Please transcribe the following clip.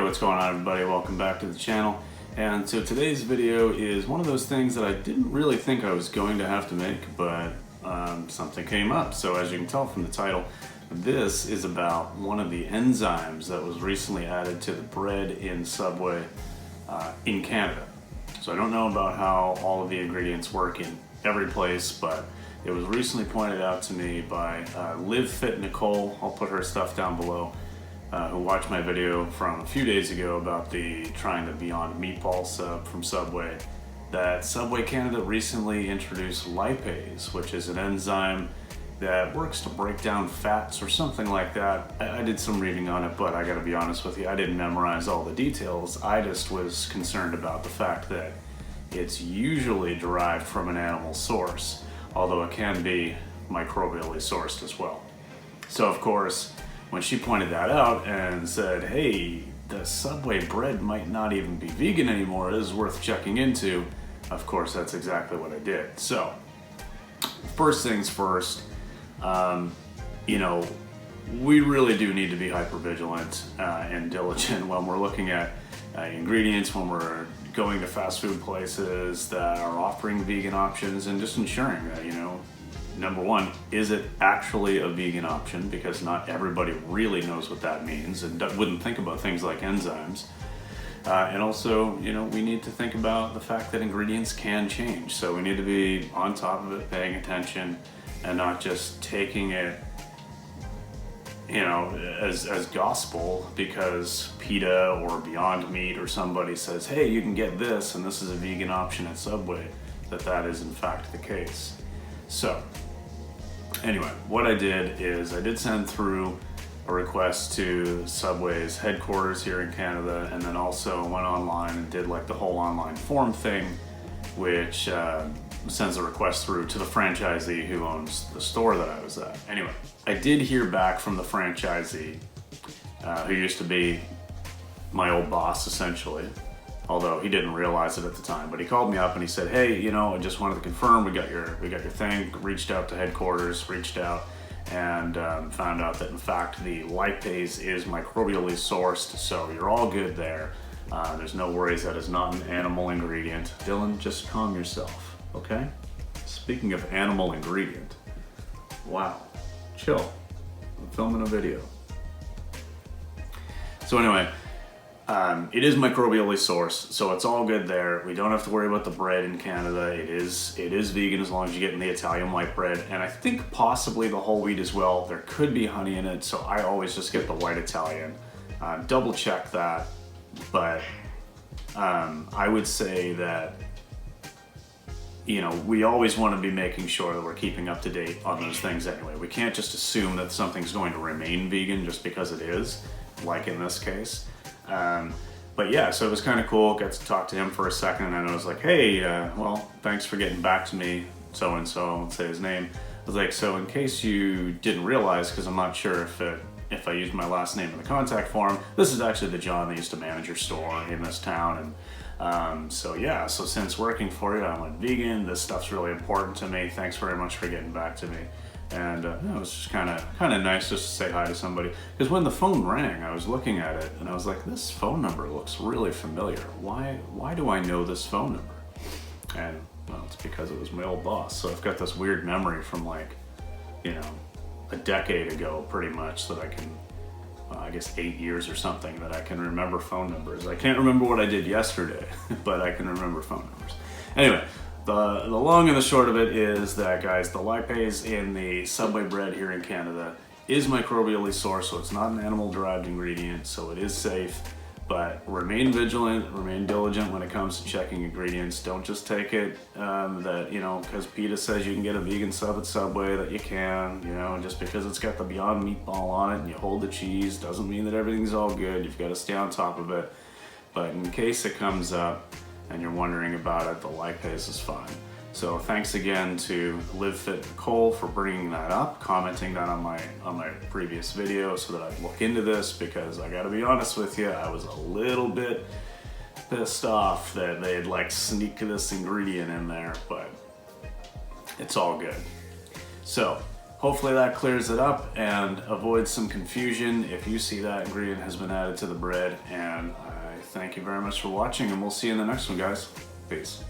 what's going on, everybody? Welcome back to the channel. And so today's video is one of those things that I didn't really think I was going to have to make, but something came up. So as you can tell from the title, this is about one of the enzymes that was recently added to the bread in Subway in Canada. So I don't know about how all of the ingredients work in every place, but it was recently pointed out to me by Live Fit Nicole. I'll put her stuff down below. Who watched my video from a few days ago about trying the Beyond Meatball sub from Subway, that Subway Canada recently introduced lipase, which is an enzyme that works to break down fats or something like that. I did some reading on it, but I gotta be honest with you, I didn't memorize all the details. I just was concerned about the fact that it's usually derived from an animal source, although it can be microbially sourced as well. So of course, when she pointed that out and said, hey, the Subway bread might not even be vegan anymore, it is worth checking into, of course, that's exactly what I did. So, first things first, we really do need to be hyper vigilant and diligent when we're looking at ingredients, when we're going to fast food places that are offering vegan options, and just ensuring that, number one, is it actually a vegan option? Because not everybody really knows what that means and wouldn't think about things like enzymes. And also, we need to think about the fact that ingredients can change. So we need to be on top of it, paying attention, and not just taking it, as gospel because PETA or Beyond Meat or somebody says, hey, you can get this and this is a vegan option at Subway, that is in fact the case. So, anyway, what I did is I did send through a request to Subway's headquarters here in Canada, and then also went online and did like the whole online form thing, which sends a request through to the franchisee who owns the store that I was at. Anyway, I did hear back from the franchisee, who used to be my old boss essentially, although he didn't realize it at the time, but he called me up and he said, hey, I just wanted to confirm we got your thing, reached out to headquarters, and found out that in fact the lipase is microbially sourced, so you're all good there. There's no worries, that is not an animal ingredient. Dylan, just calm yourself, okay? Speaking of animal ingredient, wow, chill, I'm filming a video. So anyway, it is microbially sourced, so it's all good there. We don't have to worry about the bread in Canada. It is vegan as long as you get in the Italian white bread, and I think possibly the whole wheat as well. There could be honey in it, so I always just get the white Italian. Double check that, but I would say that we always want to be making sure that we're keeping up to date on those things anyway. We can't just assume that something's going to remain vegan just because it is, like in this case. But yeah, so it was kind of cool. Got to talk to him for a second, and I was like, hey, well, thanks for getting back to me, so-and-so, I won't say his name. I was like, so in case you didn't realize, because I'm not sure if I used my last name in the contact form, this is actually the John that used to manage your store in this town, and so since working for you, I went vegan. This stuff's really important to me. Thanks very much for getting back to me. And it was just kind of nice just to say hi to somebody. Because when the phone rang, I was looking at it and I was like, this phone number looks really familiar. Why do I know this phone number? And well, it's because it was my old boss. So I've got this weird memory from a decade ago pretty much, that I can, I guess 8 years or something, that I can remember phone numbers. I can't remember what I did yesterday, but I can remember phone numbers. Anyway. The long and the short of it is that, guys, the lipase in the Subway bread here in Canada is microbially sourced, so it's not an animal-derived ingredient, so it is safe. But remain vigilant, remain diligent when it comes to checking ingredients. Don't just take it because PETA says you can get a vegan sub at Subway, that you can. Just because it's got the Beyond Meatball on it and you hold the cheese doesn't mean that everything's all good. You've got to stay on top of it. But in case it comes up and you're wondering about it, the lipase is fine. So thanks again to Live Fit Nicole for bringing that up, commenting that on my previous video so that I'd look into this, because I gotta be honest with you, I was a little bit pissed off that they'd sneak this ingredient in there, but it's all good. So hopefully that clears it up and avoids some confusion if you see that ingredient has been added to the bread. And I thank you very much for watching, and we'll see you in the next one, guys. Peace.